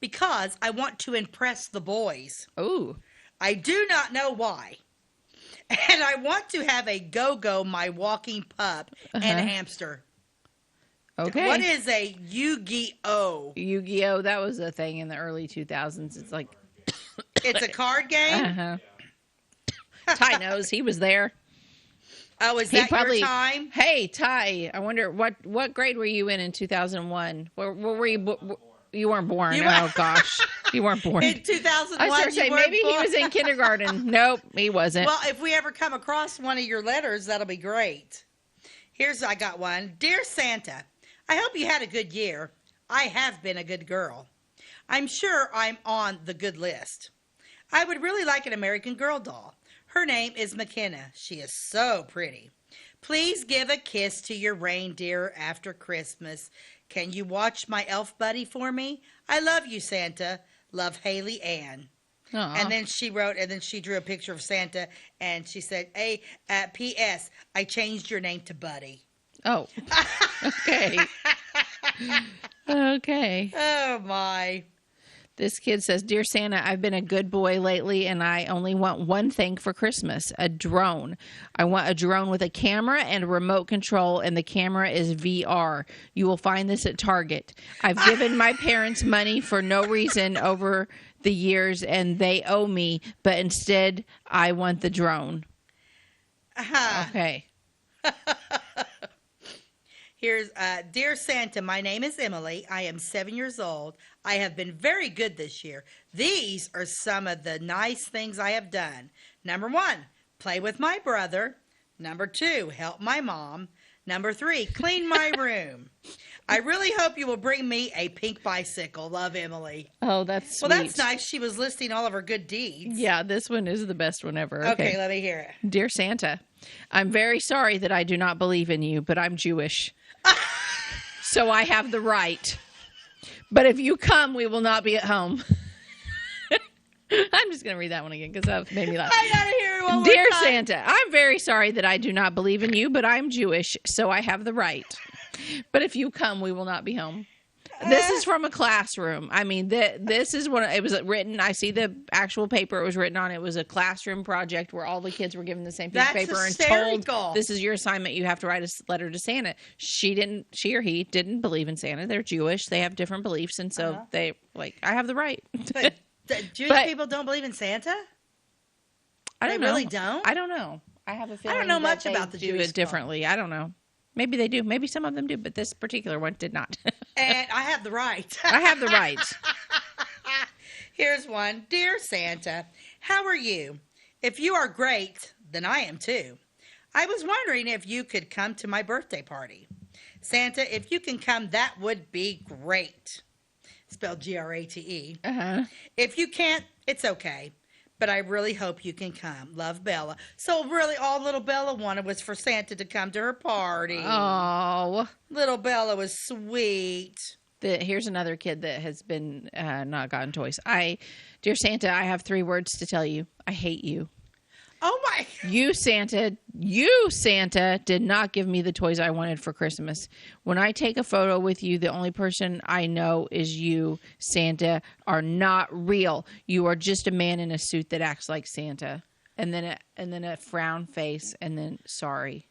because I want to impress the boys.
Ooh.
I do not know why. And I want to have a Go-Go, my walking pup, and a hamster.
Okay.
What is a Yu-Gi-Oh?
Yu-Gi-Oh! That was a thing in the early 2000s. It's like...
It's a card game?
Uh-huh. Ty knows. He was there.
Oh, is that your time?
Hey, Ty, I wonder, what grade were you in 2001? Where were you? You weren't born. Oh, gosh. You weren't born.
In 2001,
I was going to say, maybe he was in kindergarten. Nope, he wasn't.
Well, if we ever come across one of your letters, that'll be great. I got one. Dear Santa, I hope you had a good year. I have been a good girl. I'm sure I'm on the good list. I would really like an American Girl doll. Her name is McKenna. She is so pretty. Please give a kiss to your reindeer after Christmas. Can you watch my elf buddy for me? I love you, Santa. Love, Haley Ann.
Aww.
And then she wrote, and then she drew a picture of Santa, and she said, hey, P.S., I changed your name to Buddy.
Oh, okay. Okay.
Oh, my.
This kid says, Dear Santa, I've been a good boy lately, and I only want one thing for Christmas, a drone. I want a drone with a camera and a remote control, and the camera is VR. You will find this at Target. I've given my parents money for no reason over the years, and they owe me, but instead, I want the drone. Okay.
Here's, Dear Santa, my name is Emily. I am 7 years old. I have been very good this year. These are some of the nice things I have done. Number 1, play with my brother. Number 2, help my mom. Number 3, clean my room. I really hope you will bring me a pink bicycle. Love, Emily.
Oh, that's sweet.
Well, that's nice. She was listing all of her good deeds.
Yeah, this one is the best one ever.
Okay, let me hear it.
Dear Santa, I'm very sorry that I do not believe in you, but I'm Jewish. So I have the right. But if you come, we will not be at home. I'm just going to read that one again because that made me laugh.
I got to hear it one more
Dear
time.
Santa, I'm very sorry that I do not believe in you, but I'm Jewish, so I have the right. But if you come, we will not be home. This is from a classroom. I mean, this is what it was written. I see the actual paper it was written on. It was a classroom project where all the kids were given the same piece of paper and told, this is your assignment. You have to write a letter to Santa. She or he didn't believe in Santa. They're Jewish. They have different beliefs. And so I have the right.
But Jewish people don't believe in Santa?
I don't know.
They really don't?
I don't know. I have a feeling
I don't know much
that
about the
do
Jewish
it differently. I don't know. Maybe they do. Maybe some of them do, but this particular one did not.
And I have the right.
I have the right.
Here's one. Dear Santa, how are you? If you are great, then I am too. I was wondering if you could come to my birthday party. Santa, if you can come, that would be great. Spelled Grate.
Uh-huh.
If you can't, it's okay. But I really hope you can come. Love, Bella. So really all little Bella wanted was for Santa to come to her party.
Oh.
Little Bella was sweet.
Here's another kid that has been not gotten toys. Dear Santa, I have 3 words to tell you. I hate you.
Oh my!
You, Santa, did not give me the toys I wanted for Christmas. When I take a photo with you, the only person I know is you, Santa, are not real. You are just a man in a suit that acts like Santa. And then a frown face, and then sorry.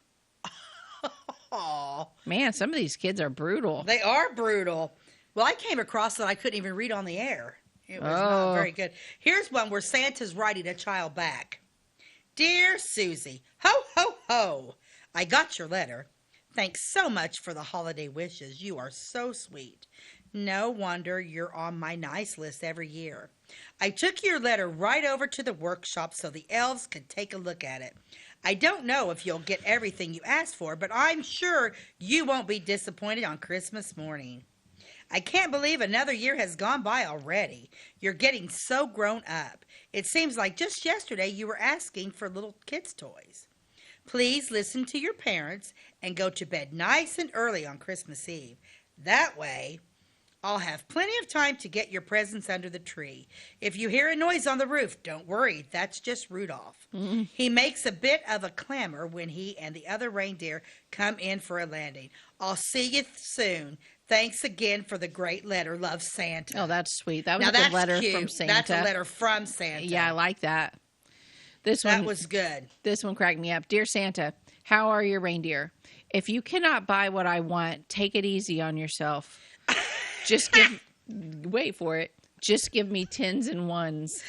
Oh,
man, some of these kids are brutal.
They are brutal. Well, I came across that I couldn't even read on the air. It was not very good. Here's one where Santa's writing a child back. Dear Susie, ho, ho, ho. I got your letter. Thanks so much for the holiday wishes. You are so sweet. No wonder you're on my nice list every year. I took your letter right over to the workshop so the elves could take a look at it. I don't know if you'll get everything you asked for, but I'm sure you won't be disappointed on Christmas morning. I can't believe another year has gone by already. You're getting so grown up. It seems like just yesterday you were asking for little kids' toys. Please listen to your parents and go to bed nice and early on Christmas Eve. That way, I'll have plenty of time to get your presents under the tree. If you hear a noise on the roof, don't worry. That's just Rudolph. Mm-hmm. He makes a bit of a clamor when he and the other reindeer come in for a landing. I'll see you soon. Thanks again for the great letter. Love, Santa.
Oh, that's sweet. That was a good letter from Santa.
That's a letter from Santa.
Yeah, I like that.
That was good.
This one cracked me up. Dear Santa, how are your reindeer? If you cannot buy what I want, take it easy on yourself. Wait for it. Just give me tens and ones.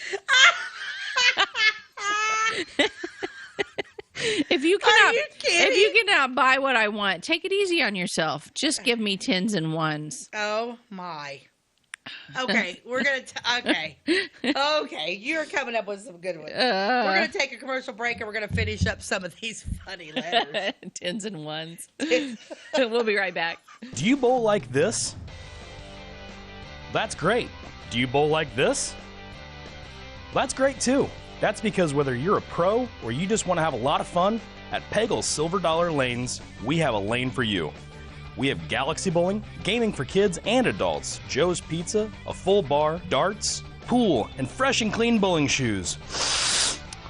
If you cannot buy what I want, take it easy on yourself. Just give me tens and ones.
Oh my. Okay, we're gonna. Okay, you're coming up with some good ones. We're gonna take a commercial break and we're gonna finish up some of these funny letters.
Tens and ones. We'll be right back.
Do you bowl like this? That's great. Do you bowl like this? That's great too. That's because whether you're a pro or you just want to have a lot of fun, at Peggle's Silver Dollar Lanes, we have a lane for you. We have galaxy bowling, gaming for kids and adults, Joe's Pizza, a full bar, darts, pool, and fresh and clean bowling shoes.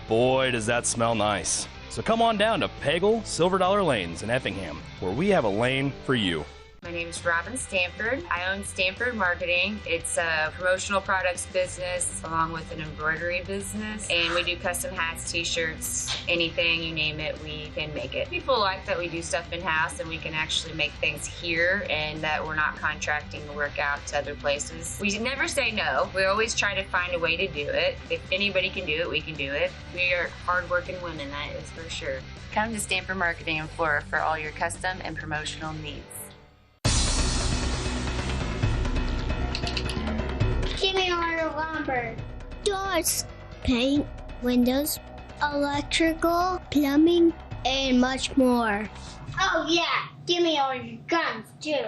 Boy, does that smell nice. So come on down to Peggle Silver Dollar Lanes in Effingham, where we have a lane for you.
My name is Robin Stanford. I own Stanford Marketing. It's a promotional products business along with an embroidery business. And we do custom hats, t-shirts, anything, you name it, we can make it. People like that we do stuff in-house and we can actually make things here and that we're not contracting the work out to other places. We never say no. We always try to find a way to do it. If anybody can do it, we can do it. We are hardworking women, that is for sure. Come to Stanford Marketing in Flora for all your custom and promotional needs.
Jimmy ordered lumber, doors, paint, windows, electrical, plumbing, and much more. Oh yeah, Jimmy ordered guns too.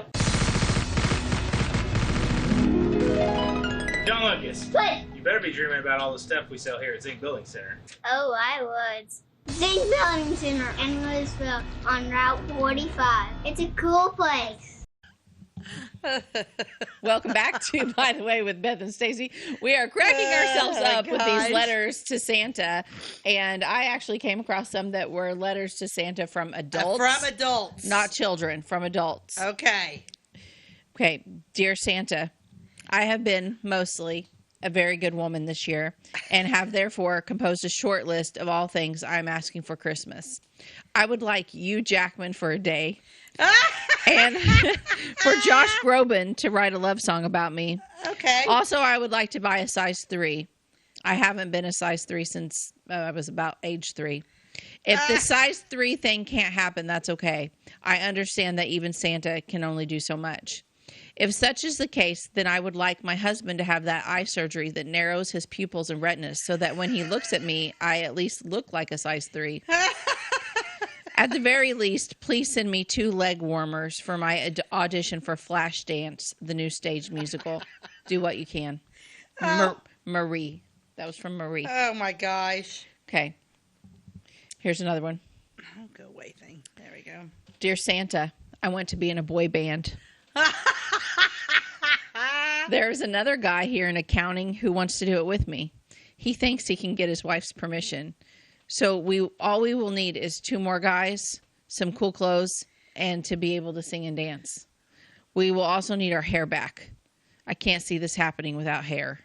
John Lucas.
What?
You better be dreaming about all the stuff we sell here at Zink Building Center.
Oh, I would. Zink Building Center in Louisville on Route 45. It's a cool place.
Welcome back to By the Way with Beth and Stacey. We are cracking ourselves up with these letters to Santa, and I actually came across some that were letters to Santa from adults.
From adults.
Not children, from adults.
Okay.
Okay, dear Santa, I have been mostly a very good woman this year and have therefore composed a short list of all things I'm asking for Christmas. I would like you, Jackman, for a day. And for Josh Groban to write a love song about me.
Okay.
Also, I would like to buy a size 3. I haven't been a size 3 since I was about age 3. If the size 3 thing can't happen, that's okay. I understand that even Santa can only do so much. If such is the case, then I would like my husband to have that eye surgery that narrows his pupils and retinas so that when he looks at me, I at least look like a size 3. At the very least, please send me 2 leg warmers for my audition for Flashdance, the new stage musical. Do what you can. Marie. That was from Marie.
Oh, my gosh.
Okay. Here's another one.
Oh, go away thing. There we go.
Dear Santa, I want to be in a boy band. There's another guy here in accounting who wants to do it with me. He thinks he can get his wife's permission. So all we will need is 2 more guys, some cool clothes, and to be able to sing and dance. We will also need our hair back. I can't see this happening without hair.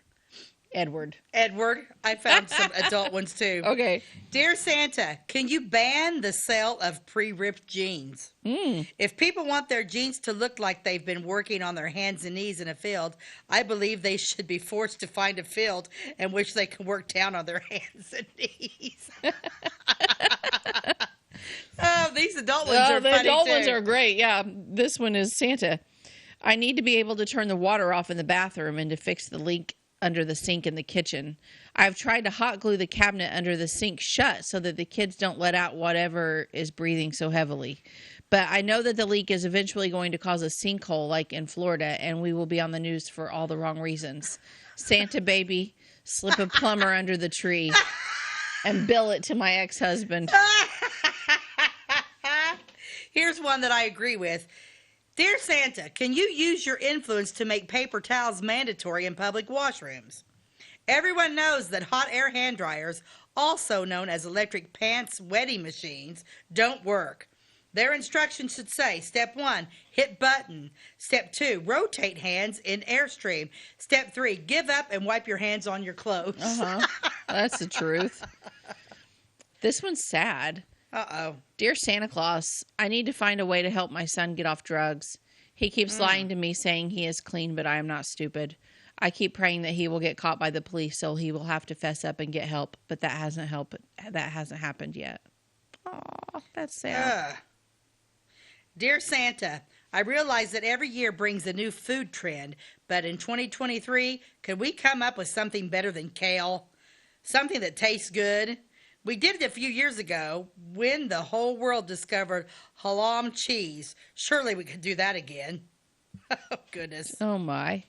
Edward,
I found some adult ones too.
Okay.
Dear Santa, can you ban the sale of pre-ripped jeans? If people want their jeans to look like they've been working on their hands and knees in a field, I believe they should be forced to find a field in which they can work down on their hands and knees. Oh, these adult ones are
the
funny
adult
too.
ones are great. Yeah, this one is Santa. I need to be able to turn the water off in the bathroom and to fix the leak under the sink in the kitchen. I've tried to hot glue the cabinet under the sink shut so that the kids don't let out whatever is breathing so heavily. But I know that the leak is eventually going to cause a sinkhole like in Florida, and we will be on the news for all the wrong reasons. Santa baby, slip a plumber under the tree and bill it to my ex-husband.
Here's one that I agree with. Dear Santa, can you use your influence to make paper towels mandatory in public washrooms? Everyone knows that hot air hand dryers, also known as electric pants wetting machines, don't work. Their instructions should say, Step 1, hit button. Step 2, rotate hands in airstream. Step 3, give up and wipe your hands on your clothes.
That's the truth. This one's sad.
Uh-oh.
Dear Santa Claus, I need to find a way to help my son get off drugs. He keeps lying to me saying he is clean, but I am not stupid. I keep praying that he will get caught by the police so he will have to fess up and get help, but that hasn't happened yet. Aw, that's sad.
Dear Santa, I realize that every year brings a new food trend, but in 2023, could we come up with something better than kale? Something that tastes good? We did it a few years ago when the whole world discovered halal cheese. Surely we could do that again. Oh, goodness.
Oh, my.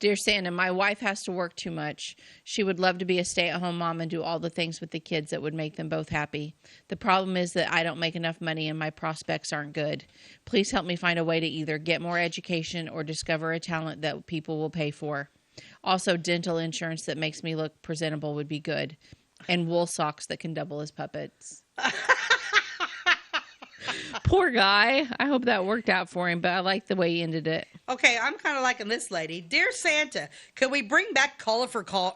Dear Santa, my wife has to work too much. She would love to be a stay-at-home mom and do all the things with the kids that would make them both happy. The problem is that I don't make enough money and my prospects aren't good. Please help me find a way to either get more education or discover a talent that people will pay for. Also, dental insurance that makes me look presentable would be good. And wool socks that can double as puppets. Poor guy. I hope that worked out for him, but I like the way he ended it.
Okay, I'm kind of liking this lady. Dear Santa, could we bring back colorful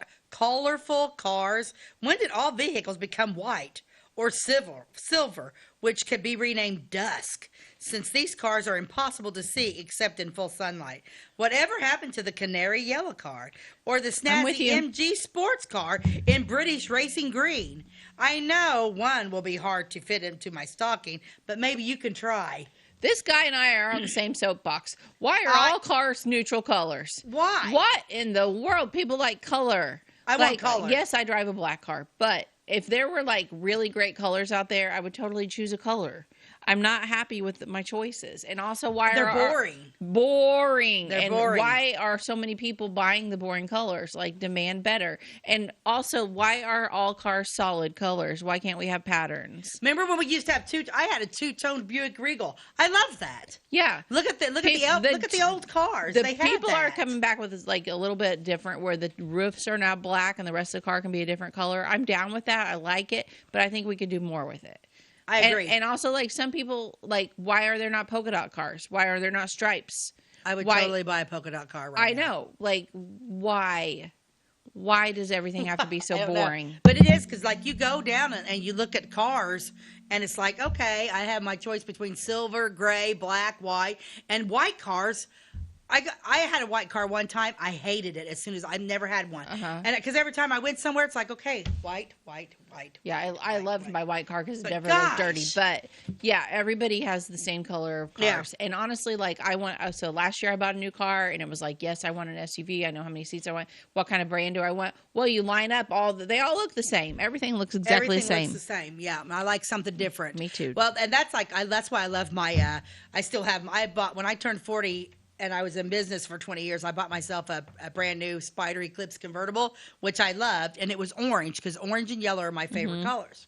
cars? When did all vehicles become white or silver, which could be renamed dusk, since these cars are impossible to see except in full sunlight? Whatever happened to the canary yellow car or the snazzy MG sports car in British racing green? I know one will be hard to fit into my stocking, but maybe you can try.
This guy and I are on the same soapbox. Why are all cars neutral colors?
Why?
What in the world? People like color.
I want color.
Yes, I drive a black car, but if there were like really great colors out there, I would totally choose a color. I'm not happy with my choices. And also, why
they're
are
boring.
Boring.
They're
and
boring.
Why are so many people buying the boring colors? Like, demand better. And also, why are all cars solid colors? Why can't we have patterns?
Remember when we used to have I had a two-tone Buick Regal. I love that.
Yeah.
Look at the old cars.
The
they had
people
that.
are coming back with like a little bit different, where the roofs are now black and the rest of the car can be a different color. I'm down with that. I like it, but I think we could do more with it.
I agree.
And also, like, some people, like, why are there not polka dot cars? Why are there not stripes?
I would totally buy a polka dot car right now.
I know. Like, why? Why does everything have to be so boring?
But it is, because, like, you go down and you look at cars, and it's like, okay, I have my choice between silver, gray, black, white, and white cars. I had a white car one time. I hated it as soon as I've never had one. And because every time I went somewhere, it's like, okay, white.
Yeah, I loved my white car because it never looked dirty. But yeah, everybody has the same color of cars. Yeah. And honestly, like so last year I bought a new car and it was like, yes, I want an SUV. I know how many seats I want. What kind of brand do I want? Well, you line up they all look the same. Everything looks exactly the same.
Everything looks the same. Yeah, I like something different.
Me too.
Well, and that's that's why I love my. I bought when I turned 40. And I was in business for 20 years. I bought myself a brand new Spider Eclipse convertible, which I loved. And it was orange, because orange and yellow are my favorite colors.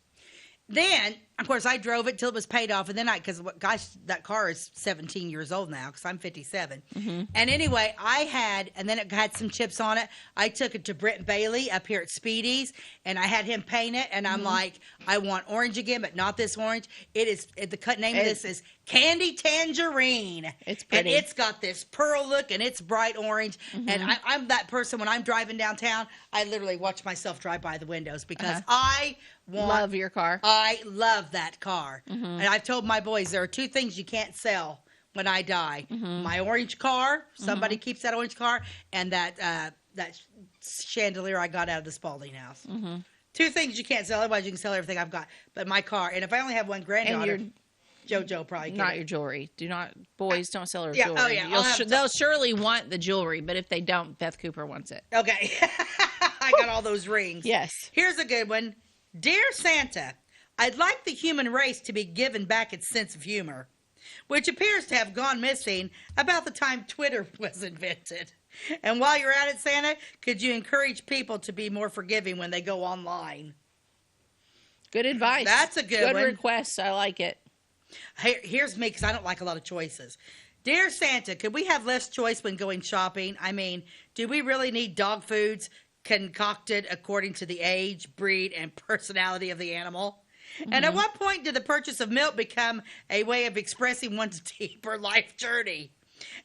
Then of course, I drove it till it was paid off, and then gosh, that car is 17 years old now because I'm 57. And anyway, and then it had some chips on it. I took it to Brent Bailey up here at Speedy's, and I had him paint it, and I'm like, I want orange again, but not this orange. The name of this is Candy Tangerine.
It's pretty.
And it's got this pearl look, and it's bright orange. And I'm that person, when I'm driving downtown, I literally watch myself drive by the windows because I
love your car.
I love that car. And I've told my boys there are two things you can't sell when I die. My orange car, somebody keeps that orange car, and that chandelier I got out of the Spalding house. Two things you can't sell, otherwise you can sell everything I've got. But my car, and if I only have one granddaughter, JoJo probably
not your jewelry. Boys don't sell her jewelry.
Oh yeah,
they'll surely want the jewelry, but if they don't, Beth Cooper wants it.
Okay. I got all those rings.
Yes.
Here's a good one. Dear Santa, I'd like the human race to be given back its sense of humor, which appears to have gone missing about the time Twitter was invented. And while you're at it, Santa, could you encourage people to be more forgiving when they go online?
Good advice.
That's a good one.
request. I like it.
Here's me, because I don't like a lot of choices. Dear Santa, could we have less choice when going shopping? I mean, do we really need dog foods concocted according to the age, breed, and personality of the animal? And at what point did the purchase of milk become a way of expressing one's deeper life journey?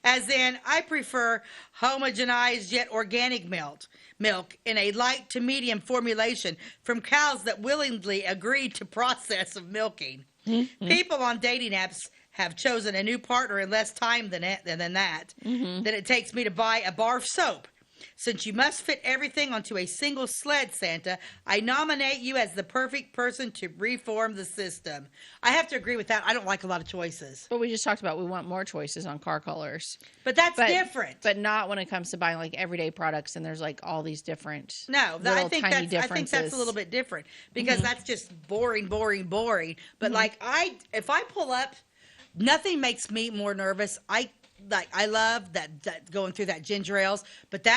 As in, I prefer homogenized yet organic milk in a light to medium formulation from cows that willingly agreed to process of milking. People on dating apps have chosen a new partner in less time than that it takes me to buy a bar of soap. Since you must fit everything onto a single sled, Santa, I nominate you as the perfect person to reform the system. I have to agree with that. I don't like a lot of choices.
But we just talked about we want more choices on car colors.
But that's different.
But not when it comes to buying like everyday products and there's like all these different
I think that's a little bit different because that's just boring. But if I pull up, nothing makes me more nervous. I love that going through that ginger ales, but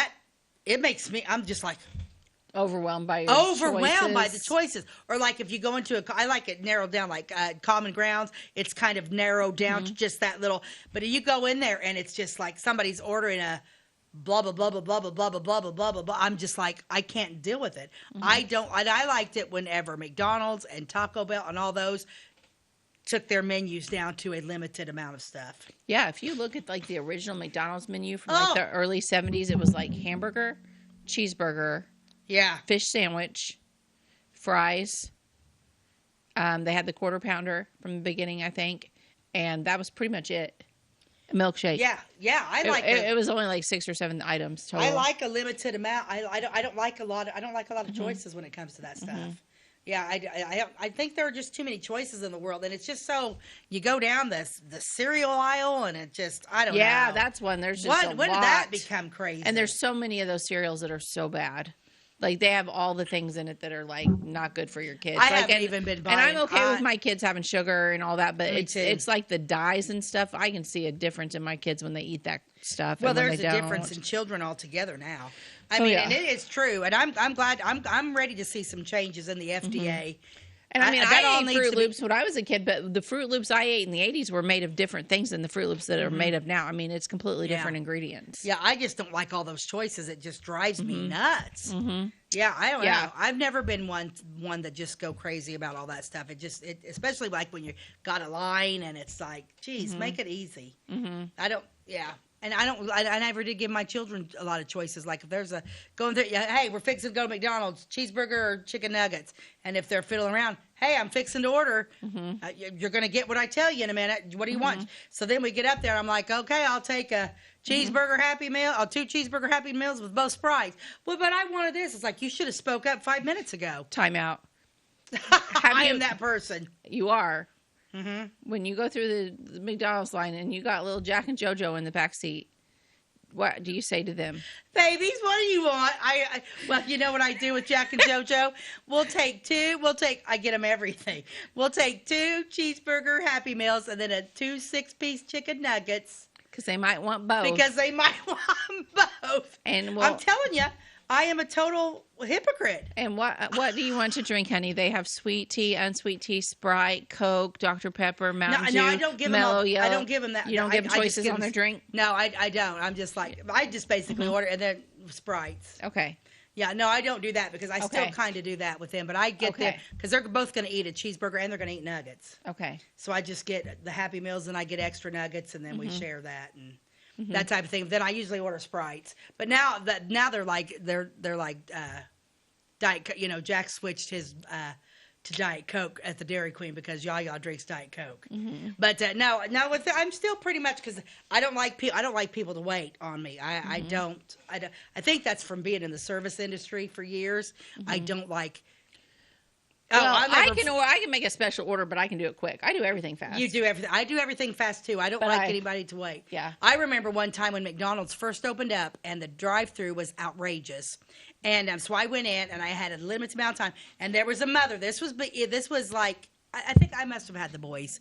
it makes me, I'm just like
overwhelmed by
the choices. Or like if you go into I like it narrowed down, like Common Grounds, it's kind of narrowed down to just that little, but you go in there and it's just like somebody's ordering a blah blah blah blah blah blah blah blah blah blah blah blah. I'm just like, I can't deal with it. I liked it whenever McDonald's and Taco Bell and all those took their menus down to a limited amount of stuff.
Yeah, if you look at like the original McDonald's menu from like the early 70s, it was like hamburger, cheeseburger, fish sandwich, fries. They had the quarter pounder from the beginning, I think, and that was pretty much it. A milkshake.
Yeah, I like it.
It was only like 6 or 7 items total.
I like a limited amount. I don't like a lot of choices when it comes to that stuff. Yeah, I think there are just too many choices in the world, and it's just so you go down the cereal aisle, and it just I don't know.
Yeah, that's one. There's just
when did that become crazy?
And there's so many of those cereals that are so bad. Like they have all the things in it that are like not good for your kids.
I haven't even been buying.
And I'm okay with my kids having sugar and all that, but it's like the dyes and stuff. I can see a difference in my kids when they eat that stuff.
Well,
and when
there's
they
a
don't.
difference in children altogether now. And it is true, and I'm glad. I'm ready to see some changes in the FDA.
And I mean, I ate Fruit Loops when I was a kid, but the Fruit Loops I ate in the 80s were made of different things than the Fruit Loops that are made of now. I mean, it's completely different ingredients.
Yeah, I just don't like all those choices. It just drives me nuts. Yeah, I don't know. I've never been one that just go crazy about all that stuff. Especially like when you got a line and it's like, geez, make it easy. I don't. Yeah. And I never did give my children a lot of choices. Like if there's hey, we're fixing to go to McDonald's, cheeseburger or chicken nuggets. And if they're fiddling around, hey, I'm fixing to order. You're going to get what I tell you in a minute. What do you want? So then we get up there and I'm like, okay, I'll take a cheeseburger Happy Meal, 2 cheeseburger Happy Meals with both Sprites. Well, but I wanted this. It's like, you should have spoke up 5 minutes ago.
Time out.
I am that person.
You are. When you go through the McDonald's line and you got little Jack and JoJo in the back seat, what do you say to them?
Babies, what do you want? Well, you know what I do with Jack and JoJo? I get them everything. We'll take 2 cheeseburger Happy Meals and then 2 6-piece chicken nuggets.
Because they might want both.
And I'm telling you, I am a total hypocrite.
And what do you want to drink, honey? They have sweet tea, unsweet tea, Sprite, Coke, Dr. Pepper, Mountain Dew,
No, I don't give them
Mellow
all,
Yellow.
I don't give them that.
You don't give them choices on their drink?
No, I don't. I'm just like, I just basically order, and then Sprites.
Okay.
Yeah, no, I don't do that because I still kind of do that with them. But I get there because they're both going to eat a cheeseburger and they're going to eat nuggets.
Okay.
So I just get the Happy Meals and I get extra nuggets, and then we share that and that type of thing. Then I usually order Sprites. But now they're like Diet Coke. You know, Jack switched his to Diet Coke at the Dairy Queen because Yaya drinks Diet Coke. But no, I'm still pretty much because I don't like people to wait on me. I don't. I think that's from being in the service industry for years. I don't like.
Well, I can make a special order, but I can do it quick. I do everything fast.
You do everything. I do everything fast too. I don't like anybody to wait.
Yeah.
I remember one time when McDonald's first opened up and the drive-through was outrageous, and so I went in and I had a limited amount of time, and there was a mother. This was like I think I must have had the boys.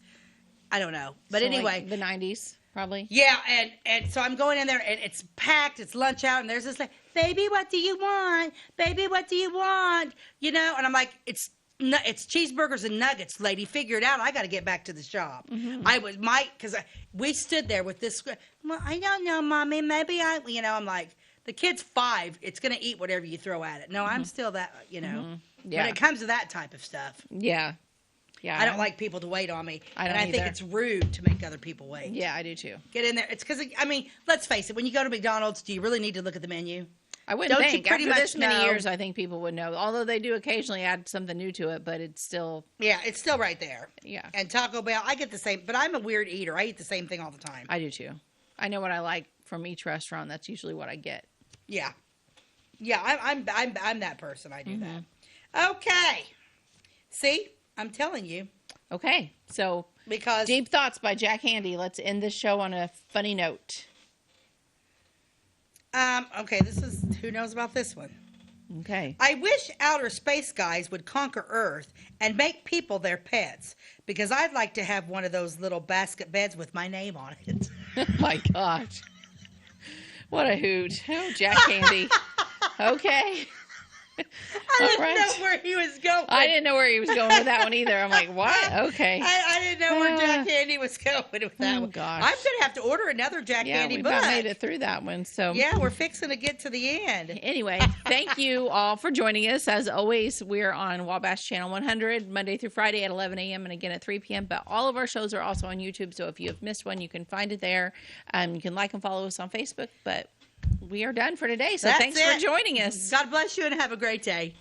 I don't know, but
So,
anyway,
like the 90s probably.
yeah, and so I'm going in there and it's packed. It's lunch out, and there's this like, baby, what do you want? Baby, what do you want? You know, and I'm like, it's cheeseburgers and nuggets, lady. Figure it out. I got to get back to the shop. Because we stood there with this. Well, I don't know, Mommy. Maybe I'm like, the kid's 5. It's going to eat whatever you throw at it. No, I'm still that,
Yeah.
When it comes to that type of stuff.
Yeah. Yeah.
I don't like people to wait on me.
I don't
and I think
either.
it's rude to make other people wait.
Yeah, I do too.
Get in there. It's because, let's face it. When you go to McDonald's, do you really need to look at the menu?
I wouldn't
Don't
think.
you pretty
After
much
this many
know?
years, I think people would know. Although they do occasionally add something new to it, but it's still.
Yeah, it's still right there.
Yeah.
And Taco Bell, I get the same, but I'm a weird eater. I eat the same thing all the time.
I do too. I know what I like from each restaurant. That's usually what I get.
Yeah. Yeah, I'm that person. I do that. Okay. See? I'm telling you.
Okay. So,
Because
Deep Thoughts by Jack Handy. Let's end this show on a funny note.
okay, this is who knows about this one.
Okay.
I wish outer space guys would conquer Earth and make people their pets because I'd like to have one of those little basket beds with my name on it.
Oh my gosh. What a hoot. Oh, Jack Handy. Okay.
I didn't know where he was going.
I didn't know where he was going with that one either. I'm like, what? Okay.
I didn't know where Jack Handy was going with that one.
Gosh.
I'm going to have to order another Jack Handy
we
book.
about made it through that one. So
Yeah, we're fixing to get to the end.
Anyway, thank you all for joining us. As always, we're on Wabash Channel 100, Monday through Friday at 11 a.m. and again at 3 p.m. But all of our shows are also on YouTube. So if you have missed one, you can find it there. You can like and follow us on Facebook. But we are done for today. So
That's
thanks
it.
for joining us.
God bless you and have a great day.